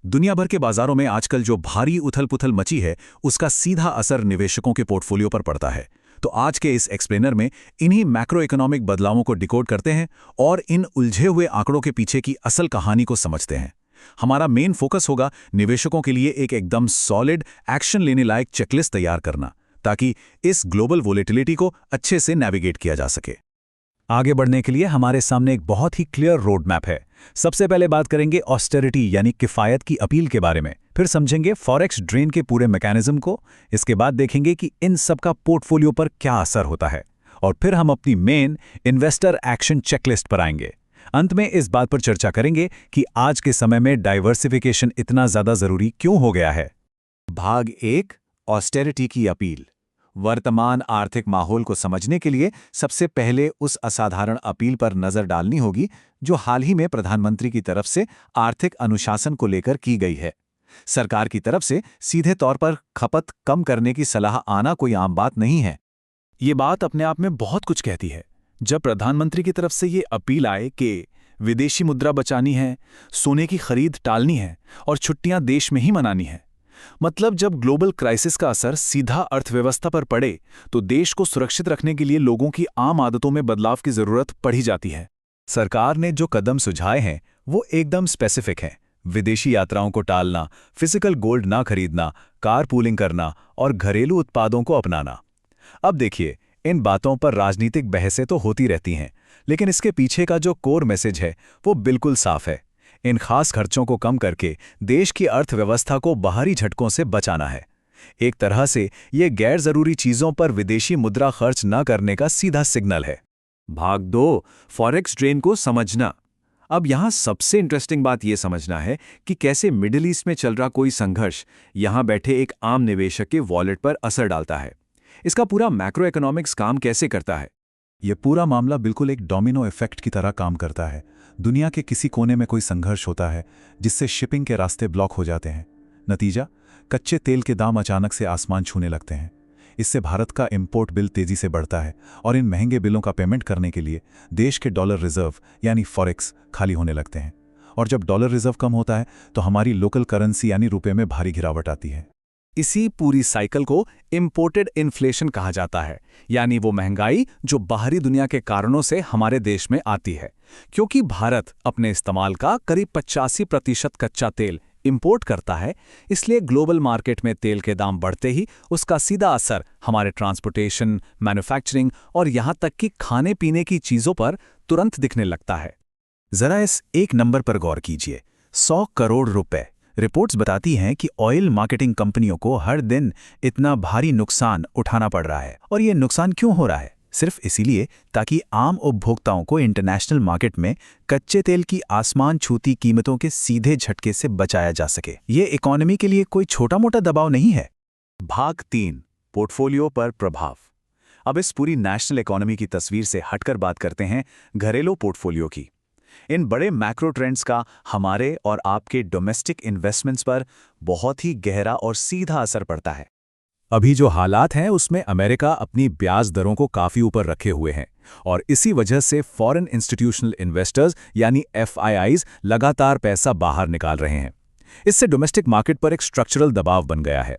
दुनिया भर के बाजारों में आजकल जो भारी उथल-पुथल मची है, उसका सीधा असर निवेशकों के पोर्टफोलियो पर पड़ता है। तो आज के इस एक्सप्लेनर में इन्हीं मैक्रो इकोनॉमिक बदलावों को डिकोड करते हैं और इन उलझे हुए आंकड़ों के पीछे की असल कहानी को समझते हैं। हमारा मेन फोकस होगा निवेशकों के लिए एक एकदम सॉलिड, एक्शन लेने लायक चेकलिस्ट तैयार करना, ताकि इस ग्लोबल वोलेटिलिटी को अच्छे से नेविगेट किया जा सके। आगे बढ़ने के लिए हमारे सामने एक बहुत ही क्लियर रोड मैप है। सबसे पहले बात करेंगे ऑस्टेरिटी यानी किफ़ायत की अपील के बारे में, फिर समझेंगे फॉरेक्स ड्रेन के पूरे मैकेनिज्म को, इसके बाद देखेंगे कि इन सब का पोर्टफोलियो पर क्या असर होता है, और फिर हम अपनी मेन इन्वेस्टर एक्शन चेकलिस्ट पर आएंगे। अंत में इस बात पर चर्चा करेंगे कि आज के समय में डाइवर्सिफिकेशन इतना ज़्यादा ज़रूरी क्यों हो गया है। भाग 1, ऑस्टेरिटी की अपील। वर्तमान आर्थिक माहौल को समझने के लिए सबसे पहले उस असाधारण अपील पर नजर डालनी होगी जो हाल ही में प्रधानमंत्री की तरफ से आर्थिक अनुशासन को लेकर की गई है। सरकार की तरफ से सीधे तौर पर खपत कम करने की सलाह आना कोई आम बात नहीं है। ये बात अपने आप में बहुत कुछ कहती है। जब प्रधानमंत्री की तरफ से ये अपील आए कि विदेशी मुद्रा बचानी है, सोने की खरीद टालनी है और छुट्टियां देश में ही मनानी है, मतलब जब ग्लोबल क्राइसिस का असर सीधा अर्थव्यवस्था पर पड़े तो देश को सुरक्षित रखने के लिए लोगों की आम आदतों में बदलाव की जरूरत पड़ी जाती है। सरकार ने जो कदम सुझाए हैं वो एकदम स्पेसिफिक हैं। विदेशी यात्राओं को टालना, फिजिकल गोल्ड ना खरीदना, कार पूलिंग करना और घरेलू उत्पादों को अपनाना। अब देखिए, इन बातों पर राजनीतिक बहसें तो होती रहती हैं, लेकिन इसके पीछे का जो कोर मैसेज है वो बिल्कुल साफ है। इन खास खर्चों को कम करके देश की अर्थव्यवस्था को बाहरी झटकों से बचाना है। एक तरह से ये गैर जरूरी चीजों पर विदेशी मुद्रा खर्च न करने का सीधा सिग्नल है। भाग 2, फॉरेक्स ड्रेन को समझना। अब यहाँ सबसे इंटरेस्टिंग बात यह समझना है कि कैसे मिडिल ईस्ट में चल रहा कोई संघर्ष यहाँ बैठे एक आम निवेशक के वॉलेट पर असर डालता है। इसका पूरा मैक्रो इकोनॉमिक्स काम कैसे करता है। ये पूरा मामला बिल्कुल एक डोमिनो इफेक्ट की तरह काम करता है। दुनिया के किसी कोने में कोई संघर्ष होता है जिससे शिपिंग के रास्ते ब्लॉक हो जाते हैं। नतीजा, कच्चे तेल के दाम अचानक से आसमान छूने लगते हैं। इससे भारत का इंपोर्ट बिल तेजी से बढ़ता है और इन महंगे बिलों का पेमेंट करने के लिए देश के डॉलर रिजर्व यानी फॉरेक्स खाली होने लगते हैं। और जब डॉलर रिजर्व कम होता है तो हमारी लोकल करेंसी यानी रुपये में भारी गिरावट आती है। इसी पूरी साइकिल को इंपोर्टेड इन्फ्लेशन कहा जाता है, यानी वो महंगाई जो बाहरी दुनिया के कारणों से हमारे देश में आती है। क्योंकि भारत अपने इस्तेमाल का करीब 85% कच्चा तेल इंपोर्ट करता है, इसलिए ग्लोबल मार्केट में तेल के दाम बढ़ते ही उसका सीधा असर हमारे ट्रांसपोर्टेशन, मैन्युफैक्चरिंग और यहाँ तक कि खाने पीने की चीज़ों पर तुरंत दिखने लगता है। जरा इस एक नंबर पर गौर कीजिए, 100 करोड़ रुपए। रिपोर्ट्स बताती हैं कि ऑयल मार्केटिंग कंपनियों को हर दिन इतना भारी नुकसान उठाना पड़ रहा है। और ये नुकसान क्यों हो रहा है? सिर्फ इसीलिए ताकि आम उपभोक्ताओं को इंटरनेशनल मार्केट में कच्चे तेल की आसमान छूती कीमतों के सीधे झटके से बचाया जा सके। ये इकोनॉमी के लिए कोई छोटा मोटा दबाव नहीं है। भाग 3, पोर्टफोलियो पर प्रभाव। अब इस पूरी नेशनल इकोनॉमी की तस्वीर से हटकर बात करते हैं घरेलू पोर्टफोलियो की। इन बड़े मैक्रो ट्रेंड्स का हमारे और आपके डोमेस्टिक इन्वेस्टमेंट्स पर बहुत ही गहरा और सीधा असर पड़ता है। अभी जो हालात हैं उसमें अमेरिका अपनी ब्याज दरों को काफी ऊपर रखे हुए हैं और इसी वजह से फॉरेन इंस्टीट्यूशनल इन्वेस्टर्स यानी FIIs लगातार पैसा बाहर निकाल रहे हैं। इससे डोमेस्टिक मार्केट पर एक स्ट्रक्चरल दबाव बन गया है।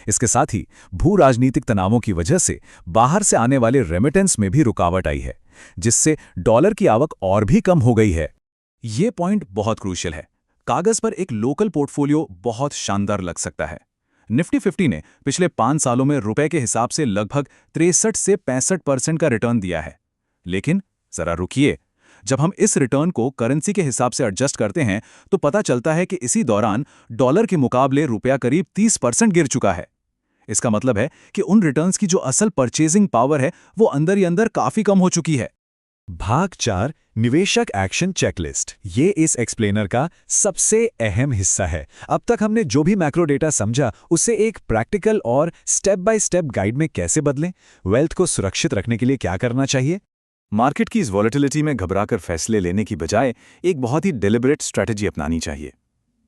इसके साथ ही भू राजनीतिक तनावों की वजह से बाहर से आने वाले रेमिटेंस में भी रुकावट आई है, जिससे डॉलर की आवक और भी कम हो गई है। ये पॉइंट बहुत क्रूशियल है। कागज पर एक लोकल पोर्टफोलियो बहुत शानदार लग सकता है। निफ्टी 50 ने पिछले 5 सालों में रुपए के हिसाब से लगभग 63 से 65% का रिटर्न दिया है। लेकिन जरा रुकिए, जब हम इस रिटर्न को करेंसी के हिसाब से एडजस्ट करते हैं तो पता चलता है कि इसी दौरान डॉलर के मुकाबले रुपया करीब 30% गिर चुका है। इसका मतलब है कि उन रिटर्न्स की जो असल परचेजिंग पावर है वो अंदर ही अंदर काफी कम हो चुकी है। भाग 4, निवेशक एक्शन चेकलिस्ट। ये इस एक्सप्लेनर का सबसे अहम हिस्सा है। अब तक हमने जो भी मैक्रो डेटा समझा उससे एक प्रैक्टिकल और स्टेप बाय स्टेप गाइड में कैसे बदलें, वेल्थ को सुरक्षित रखने के लिए क्या करना चाहिए। मार्केट की इस वॉलेटिलिटी में घबराकर फैसले लेने की बजाय एक बहुत ही डेलिबरेट स्ट्रैटेजी अपनानी चाहिए।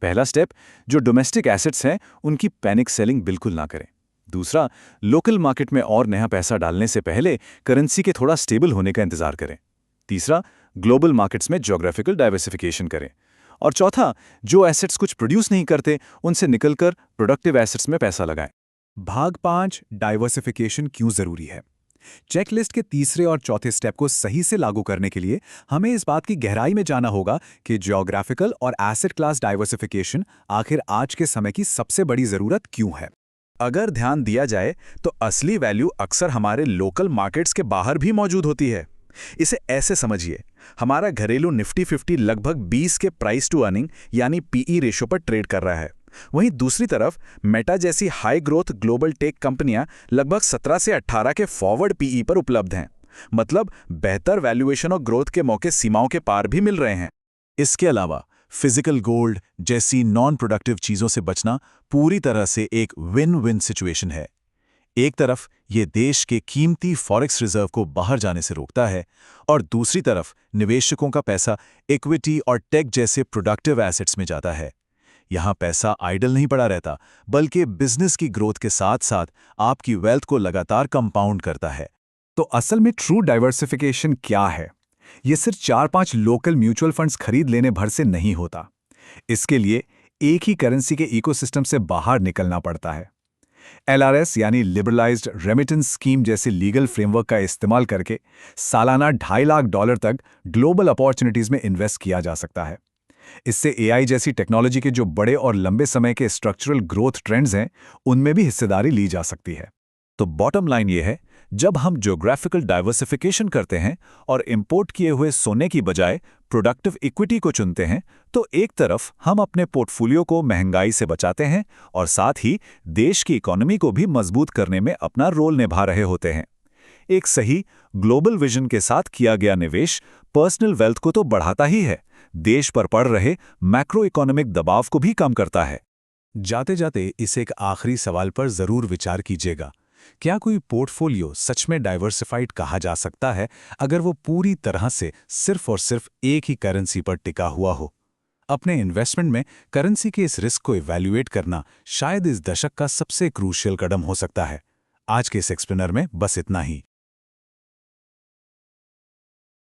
पहला स्टेप, जो डोमेस्टिक एसेट्स हैं उनकी पैनिक सेलिंग बिल्कुल ना करें। दूसरा, लोकल मार्केट में और नया पैसा डालने से पहले करेंसी के थोड़ा स्टेबल होने का इंतजार करें। तीसरा, ग्लोबल मार्केट्स में ज्योग्राफिकल डाइवर्सिफिकेशन करें। और चौथा, जो एसेट्स कुछ प्रोड्यूस नहीं करते उनसे निकलकर प्रोडक्टिव एसेट्स में पैसा लगाएं। भाग 5 डाइवर्सिफिकेशन क्यों जरूरी है। चेकलिस्ट के तीसरे और चौथे स्टेप को सही से लागू करने के लिए हमें इस बात की गहराई में जाना होगा कि ज्योग्राफिकल और एसेट क्लास डाइवर्सिफिकेशन आखिर आज के समय की सबसे बड़ी जरूरत क्यों है। अगर ध्यान दिया जाए तो असली वैल्यू अक्सर हमारे लोकल मार्केट्स के बाहर भी मौजूद होती है। इसे ऐसे समझिए, हमारा घरेलू निफ्टी 50 लगभग 20 के प्राइस टू अर्निंग यानी पीई रेशो पर ट्रेड कर रहा है। वहीं दूसरी तरफ मेटा जैसी हाई ग्रोथ ग्लोबल टेक कंपनियां लगभग 17 से 18 के फॉरवर्ड पीई पर उपलब्ध हैं। मतलब बेहतर वैल्यूएशन और ग्रोथ के मौके सीमाओं के पार भी मिल रहे हैं। इसके अलावा फिजिकल गोल्ड जैसी नॉन प्रोडक्टिव चीजों से बचना पूरी तरह से एक विन विन सिचुएशन है। एक तरफ ये देश के कीमती फॉरेक्स रिजर्व को बाहर जाने से रोकता है और दूसरी तरफ निवेशकों का पैसा इक्विटी और टेक जैसे प्रोडक्टिव एसेट्स में जाता है। यहाँ पैसा आइडल नहीं पड़ा रहता, बल्कि बिजनेस की ग्रोथ के साथ साथ आपकी वेल्थ को लगातार कंपाउंड करता है। तो असल में ट्रू डाइवर्सिफिकेशन क्या है? ये सिर्फ 4-5 लोकल म्यूचुअल फंड्स खरीद लेने भर से नहीं होता। इसके लिए एक ही करेंसी के इकोसिस्टम से बाहर निकलना पड़ता है। LRS यानी लिबरलाइज्ड रेमिटेंस स्कीम जैसे लीगल फ्रेमवर्क का इस्तेमाल करके सालाना $2.5 लाख तक ग्लोबल अपॉर्चुनिटीज में इन्वेस्ट किया जा सकता है। इससे AI जैसी टेक्नोलॉजी के जो बड़े और लंबे समय के स्ट्रक्चरल ग्रोथ ट्रेंड्स हैं, उनमें भी हिस्सेदारी ली जा सकती है। तो बॉटम लाइन ये है, जब हम ज्योग्राफिकल डाइवर्सिफिकेशन करते हैं और इंपोर्ट किए हुए सोने की बजाय प्रोडक्टिव इक्विटी को चुनते हैं, तो एक तरफ हम अपने पोर्टफोलियो को महंगाई से बचाते हैं और साथ ही देश की इकोनॉमी को भी मजबूत करने में अपना रोल निभा रहे होते हैं। एक सही ग्लोबल विजन के साथ किया गया निवेश पर्सनल वेल्थ को तो बढ़ाता ही है, देश पर पड़ रहे मैक्रो इकोनॉमिक दबाव को भी कम करता है। जाते जाते इस एक आखिरी सवाल पर जरूर विचार कीजिएगा, क्या कोई पोर्टफोलियो सच में डाइवर्सिफाइड कहा जा सकता है अगर वो पूरी तरह से सिर्फ और सिर्फ एक ही करेंसी पर टिका हुआ हो? अपने इन्वेस्टमेंट में करेंसी के इस रिस्क को इवैल्यूएट करना शायद इस दशक का सबसे क्रूशियल कदम हो सकता है। आज के इस एक्सप्लेनर में बस इतना ही।